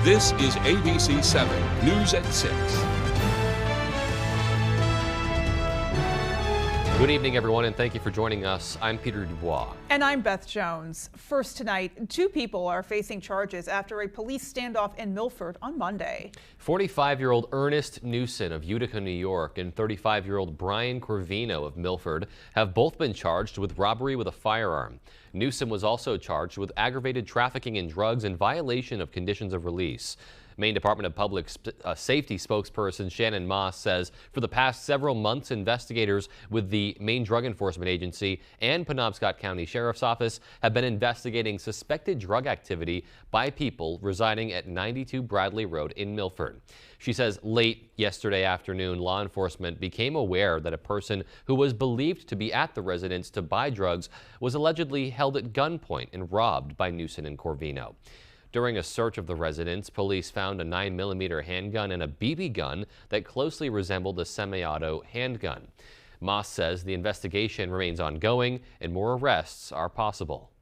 This is ABC 7 News at 6. Good evening, everyone, and thank you for joining us. I'm Peter Dubois. And I'm Beth Jones. First tonight, 2 people are facing charges after a police standoff in Milford on Monday. 45-year-old Ernest Newson of Utica, New York, and 35-year-old Brian Corvino of Milford have both been charged with robbery with a firearm. Newsom was also charged with aggravated trafficking in drugs and violation of conditions of release. Maine Department of Public Safety spokesperson Shannon Moss says for the past several months, investigators with the Maine Drug Enforcement Agency and Penobscot County Sheriff's Office have been investigating suspected drug activity by people residing at 92 Bradley Road in Milford. She says late yesterday afternoon, law enforcement became aware that a person who was believed to be at the residence to buy drugs was allegedly held at gunpoint and robbed by Newson and Corvino. During a search of the residence, police found a 9mm handgun and a BB gun that closely resembled a semi-auto handgun. Moss says the investigation remains ongoing and more arrests are possible.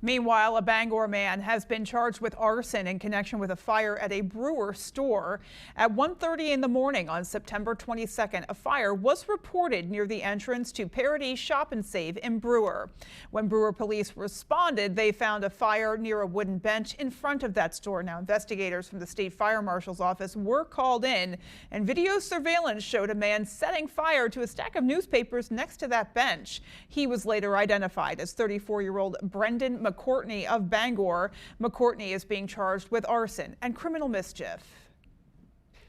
Meanwhile, a Bangor man has been charged with arson in connection with a fire at a Brewer store. At 1:30 in the morning on September 22nd, a fire was reported near the entrance to Parody Shop and Save in Brewer. When Brewer police responded, they found a fire near a wooden bench in front of that store. Now, investigators from the state fire marshal's office were called in, and video surveillance showed a man setting fire to a stack of newspapers next to that bench. He was later identified as 34-year-old Brendan McCourtney of Bangor. McCourtney is being charged with arson and criminal mischief.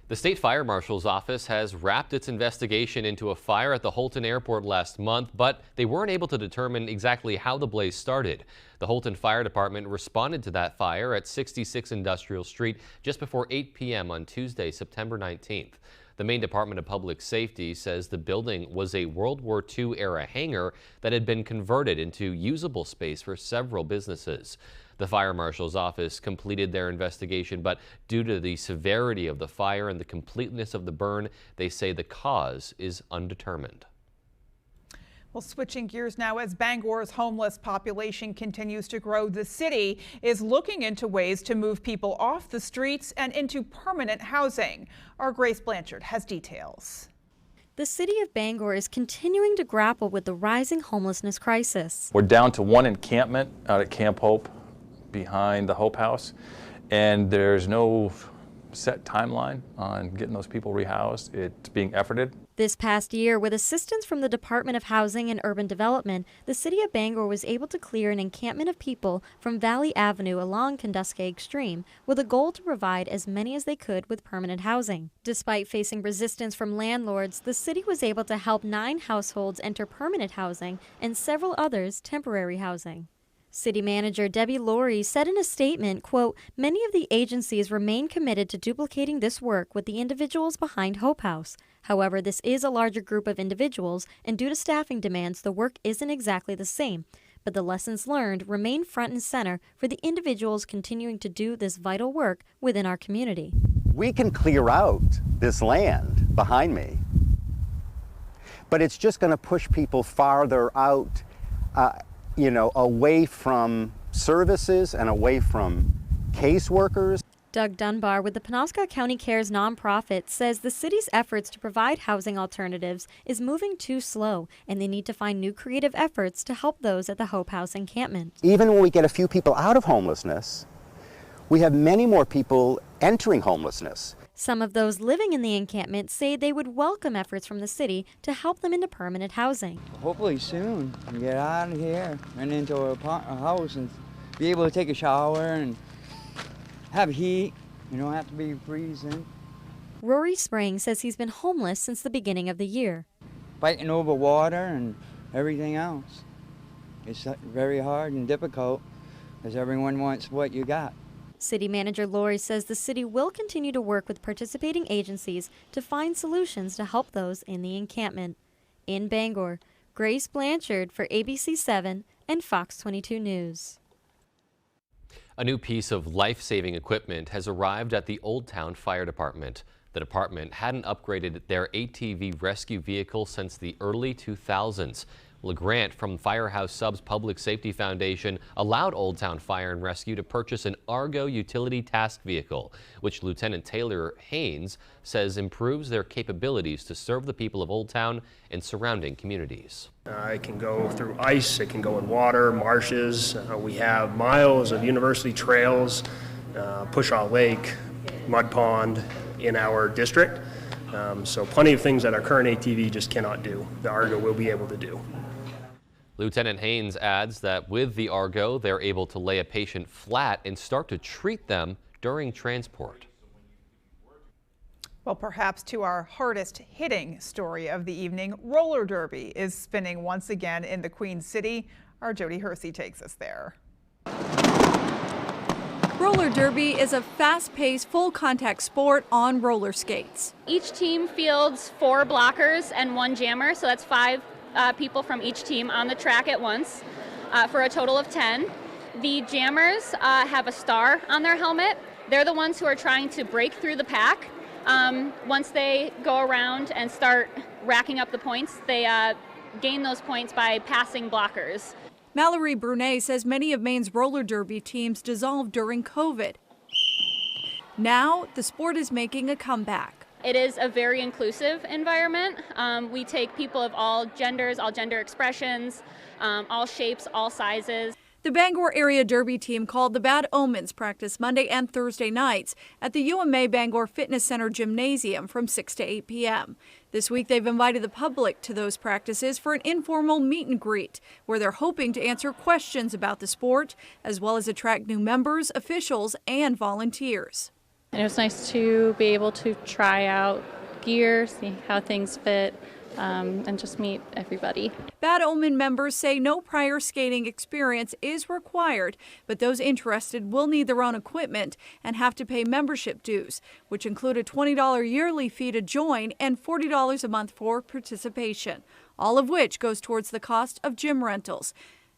The state fire marshal's office has wrapped its investigation into a fire at the Holton Airport last month, but they weren't able to determine exactly how the blaze started. The Holton Fire Department responded to that fire at 66 Industrial Street just before 8 p.m. on Tuesday, September 19th. The Maine Department of Public Safety says the building was a World War II era hangar that had been converted into usable space for several businesses. The fire marshal's office completed their investigation, but due to the severity of the fire and the completeness of the burn, they say the cause is undetermined. Well, switching gears now, as Bangor's homeless population continues to grow, the city is looking into ways to move people off the streets and into permanent housing. Our Grace Blanchard has details. The city of Bangor is continuing to grapple with the rising homelessness crisis. We're down to one encampment out at Camp Hope behind the Hope House, and there's no set timeline on getting those people rehoused. It's being efforted. This past year, with assistance from the Department of Housing and Urban Development, the city of Bangor was able to clear an encampment of people from Valley Avenue along Kenduskeag Stream with a goal to provide as many as they could with permanent housing. Despite facing resistance from landlords, the city was able to help 9 households enter permanent housing and several others temporary housing. City Manager Debbie Laurie said in a statement, quote, "Many of the agencies remain committed to duplicating this work with the individuals behind Hope House. However, this is a larger group of individuals, and due to staffing demands, the work isn't exactly the same. But the lessons learned remain front and center for the individuals continuing to do this vital work within our community." We can clear out this land behind me, but it's just going to push people farther out, away from services and away from caseworkers. Doug Dunbar with the Penobscot County Cares nonprofit says the city's efforts to provide housing alternatives is moving too slow, and they need to find new creative efforts to help those at the Hope House encampment. Even when we get a few people out of homelessness, we have many more people entering homelessness. Some of those living in the encampment say they would welcome efforts from the city to help them into permanent housing. Hopefully soon, get out of here and into a house and be able to take a shower and have heat. You don't have to be freezing. Rory Spring says he's been homeless since the beginning of the year. Fighting over water and everything else. It's very hard and difficult because everyone wants what you got. City Manager Laurie says the city will continue to work with participating agencies to find solutions to help those in the encampment. In Bangor, Grace Blanchard for ABC 7 and Fox 22 News. A new piece of life-saving equipment has arrived at the Old Town Fire Department. The department hadn't upgraded their ATV rescue vehicle since the early 2000s. A grant from Firehouse Subs Public Safety Foundation allowed Old Town Fire and Rescue to purchase an Argo utility task vehicle, which Lieutenant Taylor Haynes says improves their capabilities to serve the people of Old Town and surrounding communities. It can go through ice, it can go in water, marshes. We have miles of university trails, Pushaw Lake, Mud Pond in our district. So plenty of things that our current ATV just cannot do, the Argo will be able to do. Lieutenant Haynes adds that with the Argo, they're able to lay a patient flat and start to treat them during transport. Well, perhaps to our hardest hitting story of the evening, roller derby is spinning once again in the Queen City. Our Jody Hersey takes us there. Roller derby is a fast-paced, full-contact sport on roller skates. Each team fields 4 blockers and 1 jammer, so that's 5 people from each team on the track at once for a total of 10. The jammers have a star on their helmet. They're the ones who are trying to break through the pack. Once they go around and start racking up the points, they gain those points by passing blockers. Mallory Brunet says many of Maine's roller derby teams dissolved during COVID. Now, the sport is making a comeback. It is a very inclusive environment. We take people of all genders, all gender expressions, all shapes, all sizes. The Bangor Area Derby team called the Bad Omens practice Monday and Thursday nights at the UMA Bangor Fitness Center Gymnasium from 6 to 8 p.m. This week they've invited the public to those practices for an informal meet and greet where they're hoping to answer questions about the sport as well as attract new members, officials, and volunteers. And it was nice to be able to try out gear, see how things fit, and just meet everybody. Bad Omen members say no prior skating experience is required, but those interested will need their own equipment and have to pay membership dues, which include a $20 yearly fee to join and $40 a month for participation, all of which goes towards the cost of gym rentals.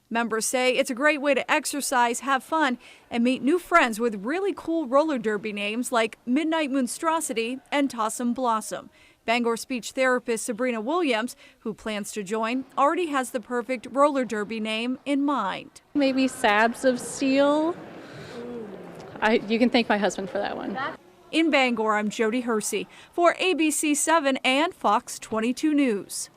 Members say it's a great way to exercise, have fun, and meet new friends with really cool roller derby names like Midnight Monstrosity and Tossum Blossom. Bangor speech therapist Sabrina Williams, who plans to join, already has the perfect roller derby name in mind. Maybe Sabs of Steel. You can thank my husband for that one. In Bangor, I'm Jody Hersey for ABC 7 and Fox 22 News.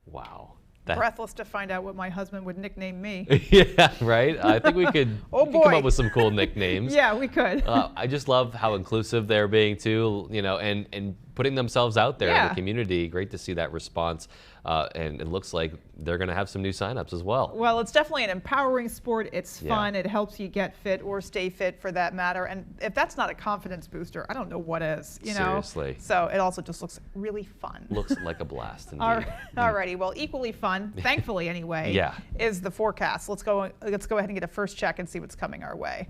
Wow. Breathless to find out what my husband would nickname me. Yeah, right? I think we could, oh we could come up with some cool nicknames. Yeah, we could. I just love how inclusive they're being too, you know, and putting themselves out there in the community. Great to see that response. And it looks like they're going to have some new signups as well. Well, it's definitely an empowering sport. It's fun. It helps you get fit or stay fit for that matter. And if that's not a confidence booster, I don't know what is, you know? Seriously. So it also just looks really fun. Looks like a blast indeed. All righty. Well, equally fun, thankfully anyway, is the forecast. Let's go ahead and get a first check and see what's coming our way.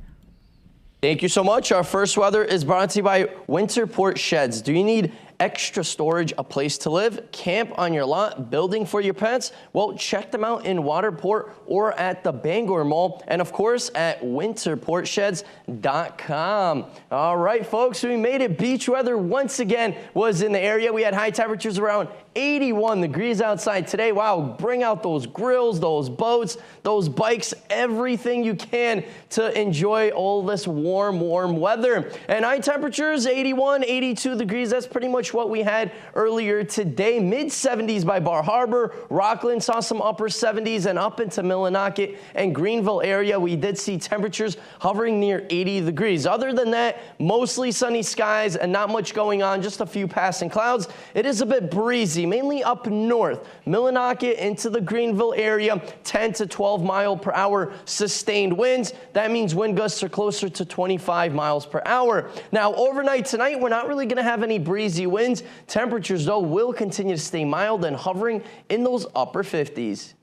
Thank you so much. Our first weather is brought to you by Winterport Sheds. Do you need extra storage, a place to live, camp on your lot, building for your pets? Well, check them out in Waterport or at the Bangor Mall, and of course at winterportsheds.com. All right, folks, we made it. Beach weather once again was in the area. We had high temperatures around 81 degrees outside today. Wow, bring out those grills, those boats, those bikes, everything you can to enjoy all this warm weather. And high temperatures, 81, 82 degrees. That's pretty much what we had earlier today. Mid 70s by Bar Harbor. Rockland saw some upper 70s, and up into Millinocket and Greenville area, we did see temperatures hovering near 80 degrees. Other than that, mostly sunny skies and not much going on, just a few passing clouds. It is a bit breezy, mainly up north. Millinocket into the Greenville area, 10 to 12 mile per hour sustained winds. That means wind gusts are closer to 25 miles per hour. Now, overnight tonight, we're not really going to have any breezy winds. Temperatures, though, will continue to stay mild and hovering in those upper 50s.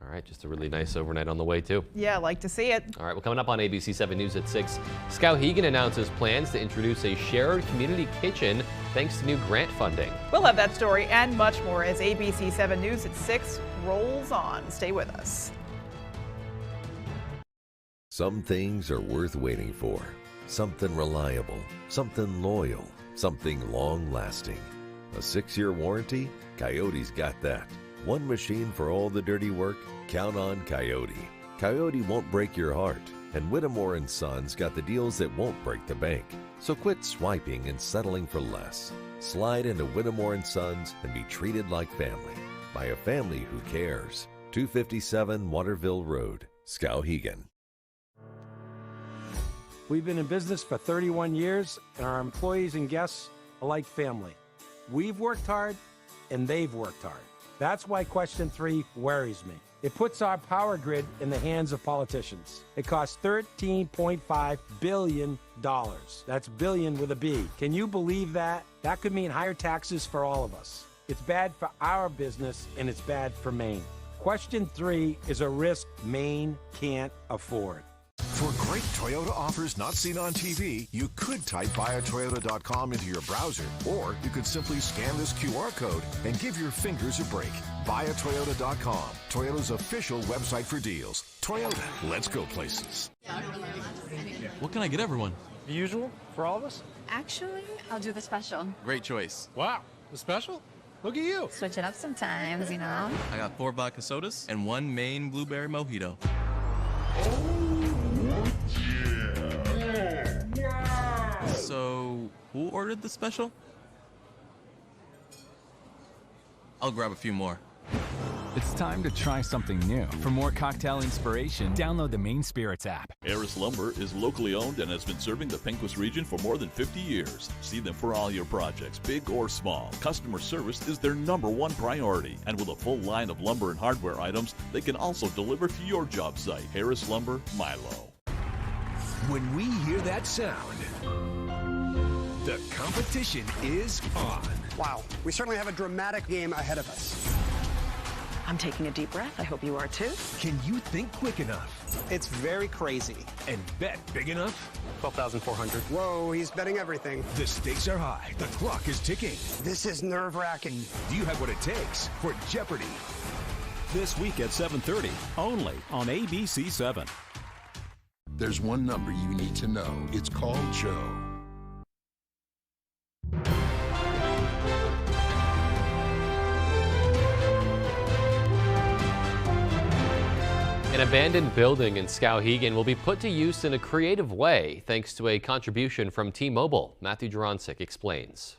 All right, just a really nice overnight on the way, too. Yeah, like to see it. All right, well, coming up on ABC 7 News at 6, Skowhegan announces plans to introduce a shared community kitchen thanks to new grant funding. We'll have that story and much more as ABC 7 News at 6 rolls on. Stay with us. Some things are worth waiting for. Something reliable, something loyal, something long-lasting. A 6-year warranty? Coyote's got that. One machine for all the dirty work? Count on Coyote. Coyote won't break your heart, and Whittemore & Sons got the deals that won't break the bank. So quit swiping and settling for less. Slide into Whittemore & Sons and be treated like family by a family who cares. 257 Waterville Road, Skowhegan. We've been in business for 31 years, and our employees and guests are like family. We've worked hard, and they've worked hard. That's why question 3 worries me. It puts our power grid in the hands of politicians. It costs $13.5 billion. That's billion with a B. Can you believe that? That could mean higher taxes for all of us. It's bad for our business, and it's bad for Maine. Question 3 is a risk Maine can't afford. For great Toyota offers not seen on TV, you could type buyatoyota.com into your browser, or you could simply scan this QR code and give your fingers a break. Buyatoyota.com, Toyota's official website for deals. Toyota, let's go places. What can I get everyone? The usual for all of us? Actually, I'll do the special. Great choice. Wow, the special? Look at you. Switch it up sometimes, you know. I got 4 vodka sodas and 1 Maine blueberry mojito. So, who ordered the special? I'll grab a few more. It's time to try something new. For more cocktail inspiration, download the Maine Spirits app. Harris Lumber is locally owned and has been serving the Pequot region for more than 50 years. See them for all your projects, big or small. Customer service is their #1 priority. And with a full line of lumber and hardware items, they can also deliver to your job site. Harris Lumber, Milo. When we hear that sound, the competition is on. Wow, we certainly have a dramatic game ahead of us. I'm taking a deep breath. I hope you are too. Can you think quick enough? It's very crazy. And bet big enough? 12,400. Whoa, he's betting everything. The stakes are high. The clock is ticking. This is nerve-wracking. Do you have what it takes for Jeopardy? This week at 7:30, only on ABC 7. There's one number you need to know. It's called Joe. An abandoned building in Skowhegan will be put to use in a creative way thanks to a contribution from T-Mobile. Matthew Jurancic explains.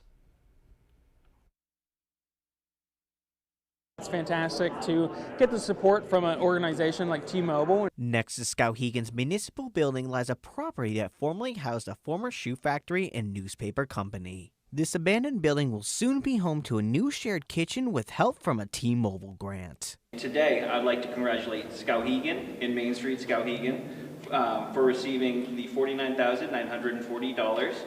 It's fantastic to get the support from an organization like T-Mobile. Next to Skowhegan's municipal building lies a property that formerly housed a former shoe factory and newspaper company. This abandoned building will soon be home to a new shared kitchen with help from a T-Mobile grant. Today, I'd like to congratulate Skowhegan in Main Street, Skowhegan, for receiving the $49,940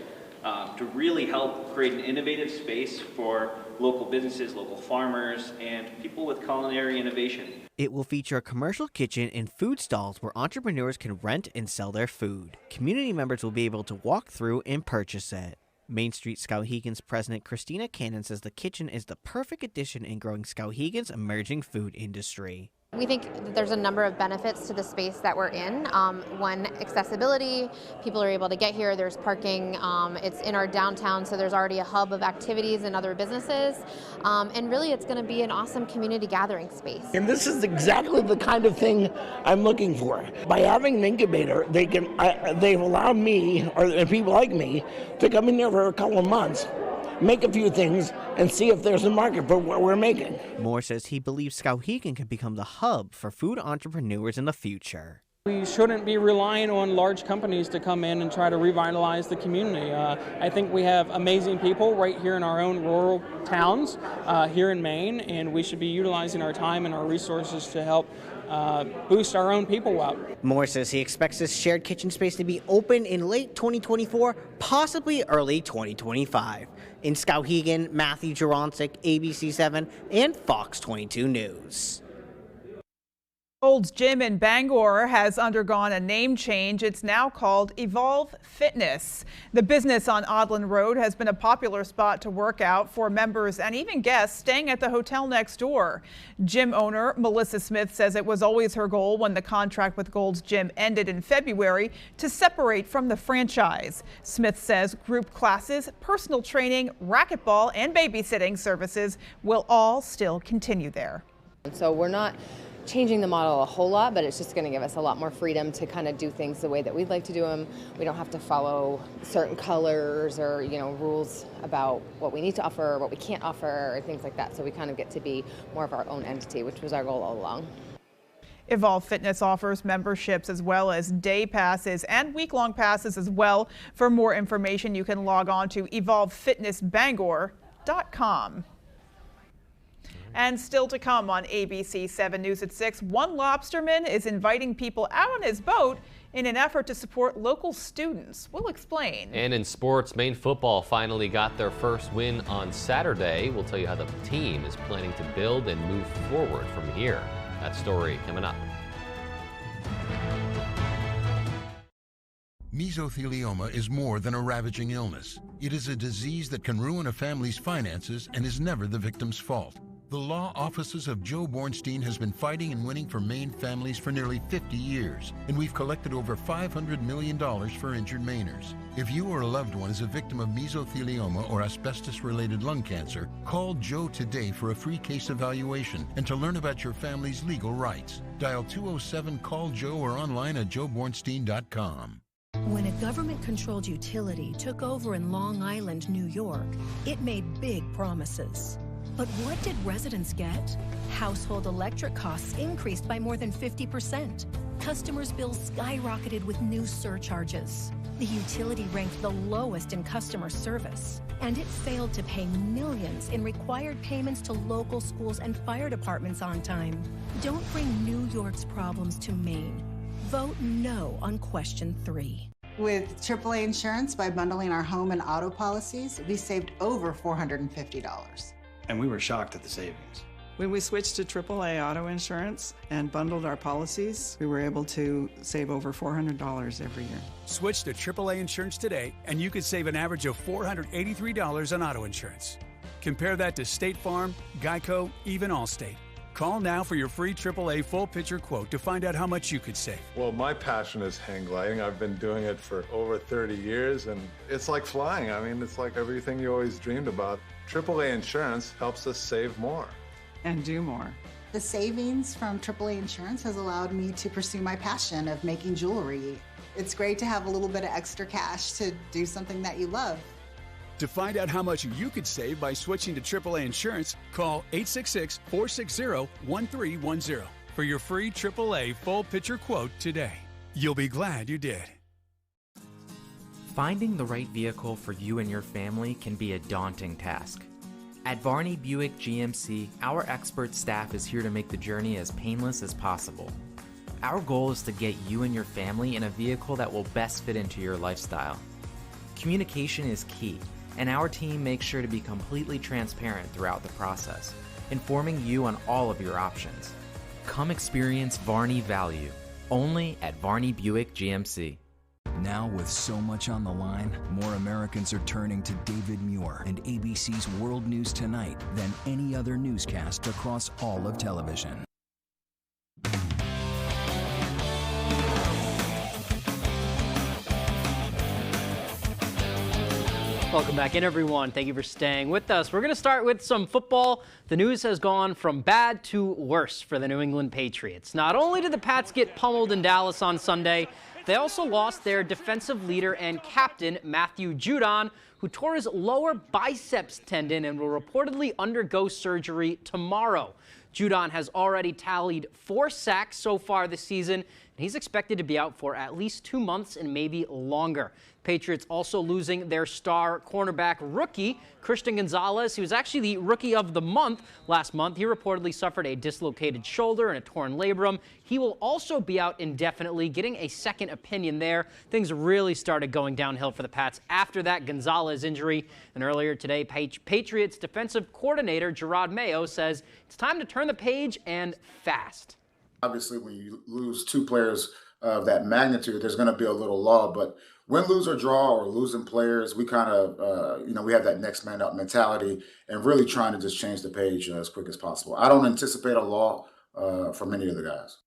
to really help create an innovative space for local businesses, local farmers, and people with culinary innovation. It will feature a commercial kitchen and food stalls where entrepreneurs can rent and sell their food. Community members will be able to walk through and purchase it. Main Street Skowhegan's president Christina Cannon says the kitchen is the perfect addition in growing Skowhegan's emerging food industry. We think that there's a number of benefits to the space that we're in. One, accessibility. People are able to get here. There's parking. It's in our downtown, so there's already a hub of activities and other businesses. And really, it's going to be an awesome community gathering space. And this is exactly the kind of thing I'm looking for. By having an incubator, they've allowed me, or people like me, to come in here for a couple of months, make a few things, and see if there's a market for what we're making. Moore says he believes Skowhegan can become the hub for food entrepreneurs in the future. We shouldn't be relying on large companies to come in and try to revitalize the community. I think we have amazing people right here in our own rural towns here in Maine, and we should be utilizing our time and our resources to help boost our own people up. Moore says he expects this shared kitchen space to be open in late 2024, possibly early 2025. In Skowhegan, Matthew Jurancic, ABC 7, and Fox 22 News. Gold's Gym in Bangor has undergone a name change. It's now called Evolve Fitness. The business on Odland Road has been a popular spot to work out for members and even guests staying at the hotel next door. Gym owner Melissa Smith says it was always her goal when the contract with Gold's Gym ended in February to separate from the franchise. Smith says group classes, personal training, racquetball, and babysitting services will all still continue there. So we're not changing the model a whole lot, but it's just going to give us a lot more freedom to kind of do things the way that we'd like to do them. We don't have to follow certain colors or, rules about what we need to offer, or what we can't offer, or things like that. So we kind of get to be more of our own entity, which was our goal all along. Evolve Fitness offers memberships as well as day passes and week-long passes as well. For more information, you can log on to evolvefitnessbangor.com. And still to come on ABC 7 News at 6, one lobsterman is inviting people out on his boat in an effort to support local students. We'll explain. And in sports, Maine football finally got their first win on Saturday. We'll tell you how the team is planning to build and move forward from here. That story coming up. Mesothelioma is more than a ravaging illness. It is a disease that can ruin a family's finances and is never the victim's fault. The law offices of Joe Bornstein has been fighting and winning for Maine families for nearly 50 years, and we've collected over $500 million for injured Mainers. If you or a loved one is a victim of mesothelioma or asbestos-related lung cancer, call Joe today for a free case evaluation and to learn about your family's legal rights. Dial 207-CALL-JOE or online at joebornstein.com. When a government-controlled utility took over in Long Island, New York, it made big promises. But what did residents get? Household electric costs increased by more than 50%. Customers' bills skyrocketed with new surcharges. The utility ranked the lowest in customer service, and it failed to pay millions in required payments to local schools and fire departments on time. Don't bring New York's problems to Maine. Vote no on question 3. With AAA insurance, by bundling our home and auto policies, we saved over $450. And we were shocked at the savings. When we switched to AAA auto insurance and bundled our policies, we were able to save over $400 every year. Switch to AAA insurance today, and you could save an average of $483 on auto insurance. Compare that to State Farm, Geico, even Allstate. Call now for your free AAA full picture quote to find out how much you could save. Well, my passion is hang gliding. I've been doing it for over 30 years, and it's like flying. I mean, it's like everything you always dreamed about. AAA insurance helps us save more. And do more. The savings from AAA insurance has allowed me to pursue my passion of making jewelry. It's great to have a little bit of extra cash to do something that you love. To find out how much you could save by switching to AAA insurance, call 866-460-1310 for your free AAA full picture quote today. You'll be glad you did. Finding the right vehicle for you and your family can be a daunting task. At Varney Buick GMC, our expert staff is here to make the journey as painless as possible. Our goal is to get you and your family in a vehicle that will best fit into your lifestyle. Communication is key, and our team makes sure to be completely transparent throughout the process, informing you on all of your options. Come experience Varney value, only at Varney Buick GMC. Now, with so much on the line, more Americans are turning to David Muir and ABC's World News Tonight than any other newscast across all of television. Welcome back in, everyone. Thank you for staying with us. We're going to start with some football. The news has gone from bad to worse for the New England Patriots. Not only did the Pats get pummeled in Dallas on Sunday, they also lost their defensive leader and captain, Matthew Judon, who tore his lower biceps tendon and will reportedly undergo surgery tomorrow. Judon has already tallied 4 sacks so far this season, and he's expected to be out for at least 2 months and maybe longer. Patriots also losing their star cornerback rookie, Christian Gonzalez. He was actually the rookie of the month last month. He reportedly suffered a dislocated shoulder and a torn labrum. He will also be out indefinitely, getting a second opinion there. Things really started going downhill for the Pats after that Gonzalez injury. And earlier today, Patriots defensive coordinator Gerard Mayo says it's time to turn the page and fast. Obviously, when you lose two players of that magnitude, there's going to be a little lull. But win, lose, or draw, or losing players, we kind of, we have that next man up mentality and really trying to just change the page as quick as possible. I don't anticipate a lull from any of the guys.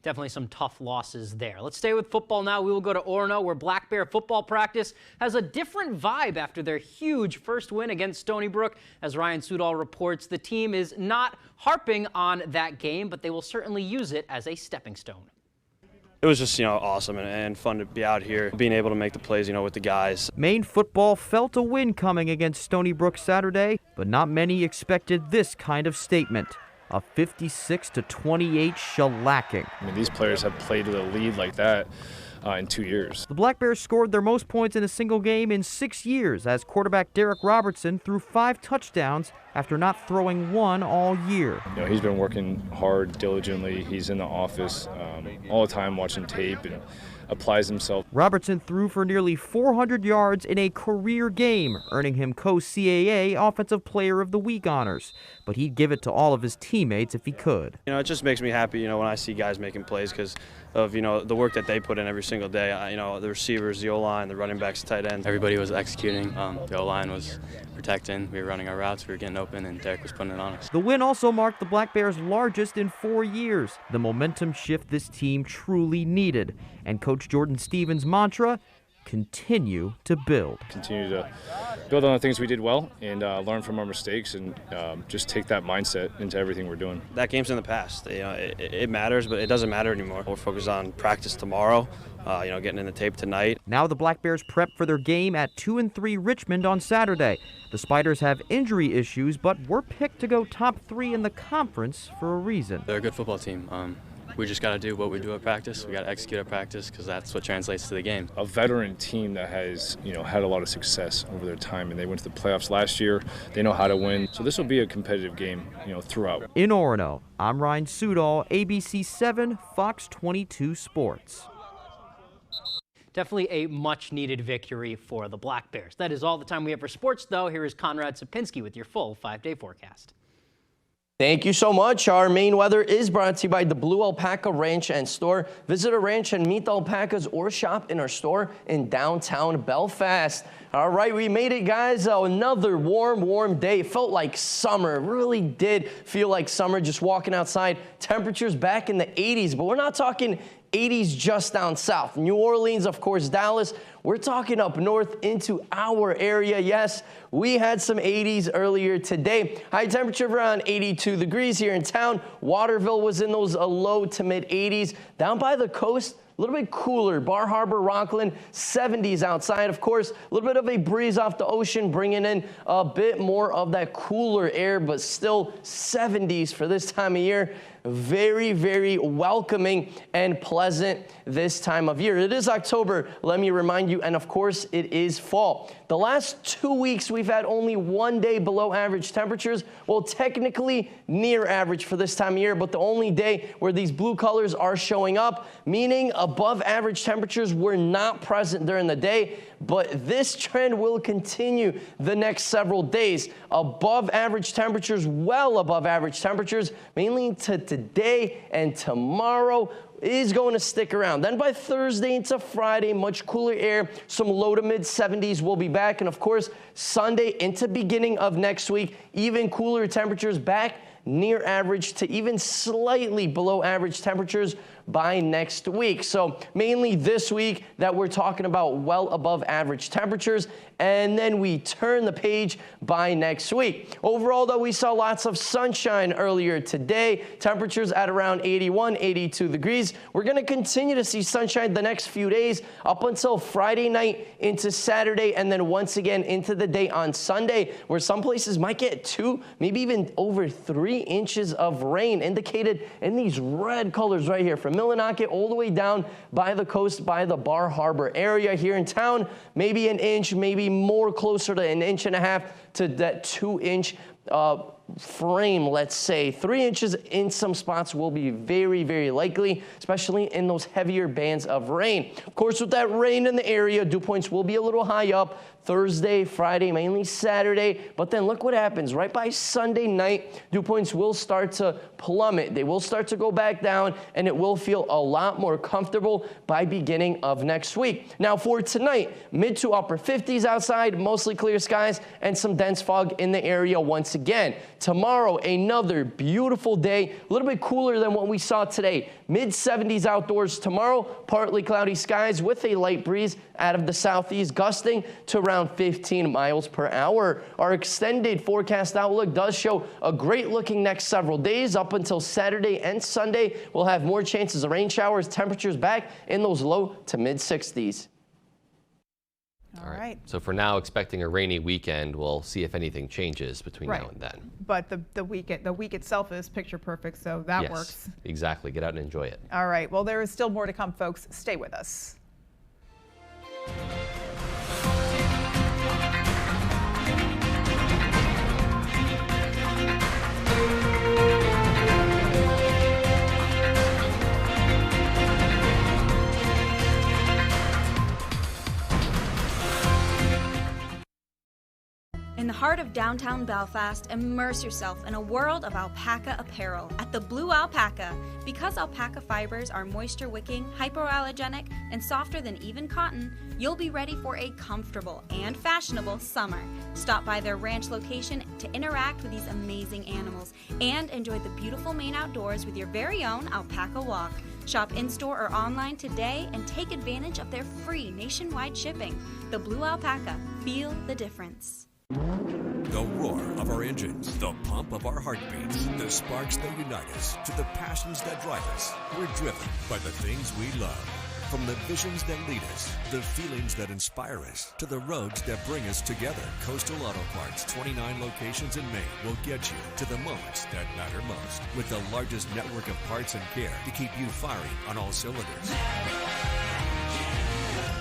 Definitely some tough losses there. Let's stay with football now. We will go to Orono, where Black Bear football practice has a different vibe after their huge first win against Stony Brook. As Ryan Sudol reports, the team is not harping on that game, but they will certainly use it as a stepping stone. It was just, awesome and fun to be out here, being able to make the plays, with the guys. Maine football felt a win coming against Stony Brook Saturday, but not many expected this kind of statement. A 56-28 shellacking. I mean, these players have played with a lead like that in 2 years. The Black Bears scored their most points in a single game in 6 years as quarterback Derek Robertson threw 5 touchdowns after not throwing one all year. He's been working hard, diligently. He's in the office all the time watching tape and applies himself. Robertson threw for nearly 400 yards in a career game, earning him co-CAA Offensive Player of the Week honors. But he'd give it to all of his teammates if he could. It just makes me happy, when I see guys making plays because of, the work that they put in every single day. The receivers, the O-line, the running backs, tight ends. Everybody was executing. The O-line was protecting. We were running our routes. We were getting open, and Derek was putting it on us. The win also marked the Black Bears' largest in 4 years, the momentum shift this team truly needed. And Coach Jordan Stevens' mantra, continue to build. Continue to build on the things we did well and learn from our mistakes and just take that mindset into everything we're doing. That game's in the past. It matters, but it doesn't matter anymore. We're focused on practice tomorrow, getting in the tape tonight. Now the Black Bears prep for their game at 2-3 Richmond on Saturday. The Spiders have injury issues, but were picked to go top 3 in the conference for a reason. They're a good football team. We just got to do what we do at practice. We got to execute at practice because that's what translates to the game. A veteran team that has, had a lot of success over their time, and they went to the playoffs last year. They know how to win. So this will be a competitive game, throughout. In Orono, I'm Ryan Sudol, ABC 7, Fox 22 Sports. Definitely a much-needed victory for the Black Bears. That is all the time we have for sports, though. Here is Conrad Sapinski with your full 5-day forecast. Thank you so much. Our Maine weather is brought to you by the Blue Alpaca Ranch and Store. Visit a ranch and meet the alpacas or shop in our store in downtown Belfast. All right, we made it, guys. Another warm day. It felt like summer. It really did feel like summer just walking outside. Temperatures back in the 80s, but we're not talking 80s just down south. New Orleans, of course, Dallas. We're talking up north into our area. Yes, we had some 80s earlier today. High temperature of around 82 degrees here in town. Waterville was in those low to mid 80s. Down by the coast, a little bit cooler. Bar Harbor, Rockland, 70s outside. Of course, a little bit of a breeze off the ocean, bringing in a bit more of that cooler air, but still 70s for this time of year. Very, very welcoming and pleasant this time of year. It is October, let me remind you, and of course, it is fall. The last 2 weeks, we've had only 1 day below average temperatures. Well, technically near average for this time of year, but the only day where these blue colors are showing up, meaning above average temperatures were not present during the day. But this trend will continue the next several days. Above average temperatures, well above average temperatures, mainly to today and tomorrow, is going to stick around. Then by Thursday into Friday, much cooler air, some low to mid 70s will be back. And of course, Sunday into beginning of next week, even cooler temperatures back near average to even slightly below average temperatures by next week. So mainly this week that we're talking about well above average temperatures, and then we turn the page by next week. Overall, though, we saw lots of sunshine earlier today. Temperatures at around 81, 82 degrees. We're going to continue to see sunshine the next few days up until Friday night into Saturday, and then once again into the day on Sunday, where some places might get 2, maybe even over 3 inches of rain indicated in these red colors right here from Millinocket all the way down by the coast, by the Bar Harbor area here in town. Maybe an inch, maybe more, closer to an inch and a half to that 2-inch frame, let's say. 3 inches in some spots will be very, very likely, especially in those heavier bands of rain. Of course, with that rain in the area, dew points will be a little high up Thursday, Friday, mainly Saturday. But then look what happens. Right by Sunday night, dew points will start to plummet. They will start to go back down, and it will feel a lot more comfortable by beginning of next week. Now for tonight, mid to upper 50s outside, mostly clear skies, and some dense fog in the area once again. Tomorrow, another beautiful day, a little bit cooler than what we saw today. Mid-70s outdoors tomorrow, partly cloudy skies with a light breeze out of the southeast, gusting to around 15 miles per hour. Our extended forecast outlook does show a great looking next several days. Up until Saturday and Sunday, we'll have more chances of rain showers, temperatures back in those low to mid-60s. All right. So for now, expecting a rainy weekend. We'll see if anything changes between now and then. But the week itself is picture perfect, so that works. Exactly. Get out and enjoy it. All right. Well, there is still more to come, folks. Stay with us. In the heart of downtown Belfast, immerse yourself in a world of alpaca apparel at the Blue Alpaca. Because alpaca fibers are moisture-wicking, hypoallergenic, and softer than even cotton, you'll be ready for a comfortable and fashionable summer. Stop by their ranch location to interact with these amazing animals and enjoy the beautiful Maine outdoors with your very own alpaca walk. Shop in-store or online today and take advantage of their free nationwide shipping. The Blue Alpaca. Feel the difference. The roar of our engines, the pump of our heartbeats, the sparks that unite us, to the passions that drive us. We're driven by the things we love. From the visions that lead us, the feelings that inspire us, to the roads that bring us together. Coastal Auto Parts, 29 locations in Maine, will get you to the moments that matter most. With the largest network of parts and care to keep you firing on all cylinders.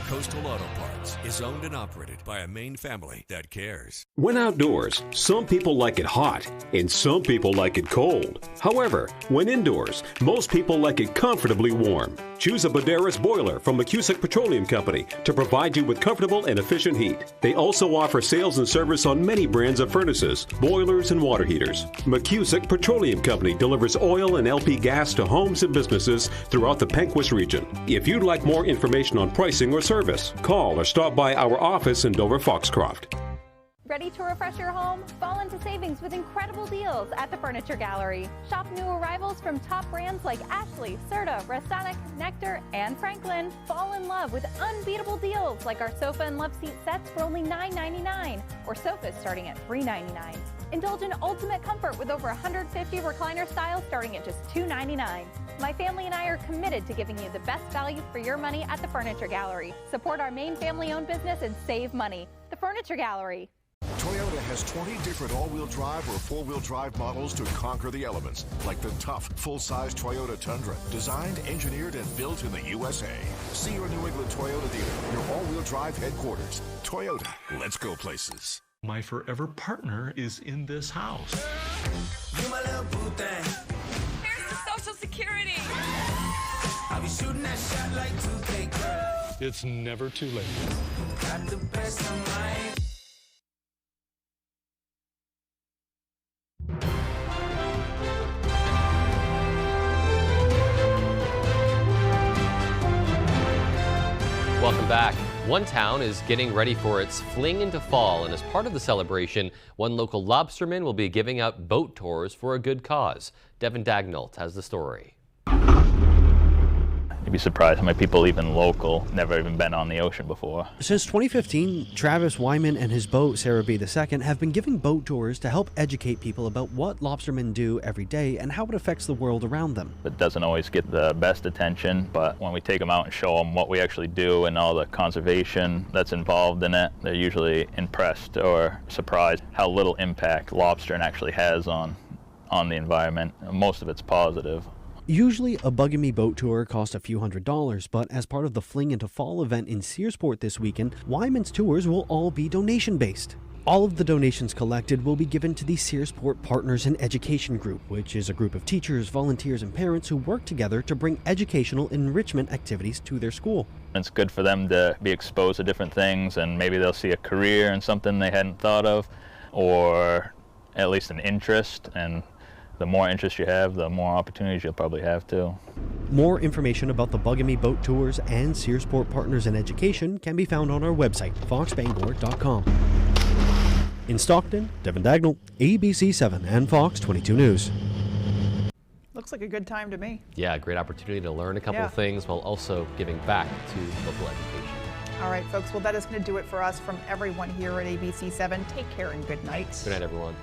Coastal Auto Parts is owned and operated by a Maine family that cares. When outdoors, some people like it hot and some people like it cold. However, when indoors, most people like it comfortably warm. Choose a Boderas boiler from McCusick Petroleum Company to provide you with comfortable and efficient heat. They also offer sales and service on many brands of furnaces, boilers, and water heaters. McCusick Petroleum Company delivers oil and LP gas to homes and businesses throughout the Pequot region. If you'd like more information on pricing or service, call or stop by our office in Dover Foxcroft. Ready to refresh your home? Fall into savings with incredible deals at the Furniture Gallery. Shop new arrivals from top brands like Ashley, Serta, Restonic, Nectar, and Franklin. Fall in love with unbeatable deals like our sofa and love seat sets for only $9.99 or sofas starting at $3.99. Indulge in ultimate comfort with over 150 recliner styles starting at just $2.99. My family and I are committed to giving you the best value for your money at the Furniture Gallery. Support our Maine family-owned business and save money. The Furniture Gallery. Toyota has 20 different all-wheel drive or four-wheel drive models to conquer the elements, like the tough, full-size Toyota Tundra, designed, engineered, and built in the USA. See your New England Toyota dealer, your all-wheel drive headquarters. Toyota, let's go places. My forever partner is in this house. You my little boo thing. Here's the Social Security. I'll be shooting that shot like 2K, girl. It's never too late. Got the best of mine. Welcome back. One town is getting ready for its fling into fall, and as part of the celebration, one local lobsterman will be giving out boat tours for a good cause. Devin Dagnall has the story. You'd be surprised how many people, even local, never even been on the ocean before. Since 2015, Travis Wyman and his boat, Sarah B. II, have been giving boat tours to help educate people about what lobstermen do every day and how it affects the world around them. It doesn't always get the best attention, but when we take them out and show them what we actually do and all the conservation that's involved in it, they're usually impressed or surprised how little impact lobstering actually has on the environment. Most of it's positive. Usually, a Bug and Me boat tour costs a few $100s, but as part of the Fling into Fall event in Searsport this weekend, Wyman's tours will all be donation-based. All of the donations collected will be given to the Searsport Partners in Education Group, which is a group of teachers, volunteers, and parents who work together to bring educational enrichment activities to their school. It's good for them to be exposed to different things, and maybe they'll see a career in something they hadn't thought of, or at least an interest, and the more interest you have, the more opportunities you'll probably have too. More information about the Bug and Me boat tours and Searsport Partners in Education can be found on our website, foxbangor.com. In Stockton, Devin Dagnall, ABC7 and Fox 22 News. Looks like a good time to me. Yeah, great opportunity to learn a couple of things while also giving back to local education. All right, folks. Well, that is going to do it for us from everyone here at ABC7. Take care and good night. Good night, everyone.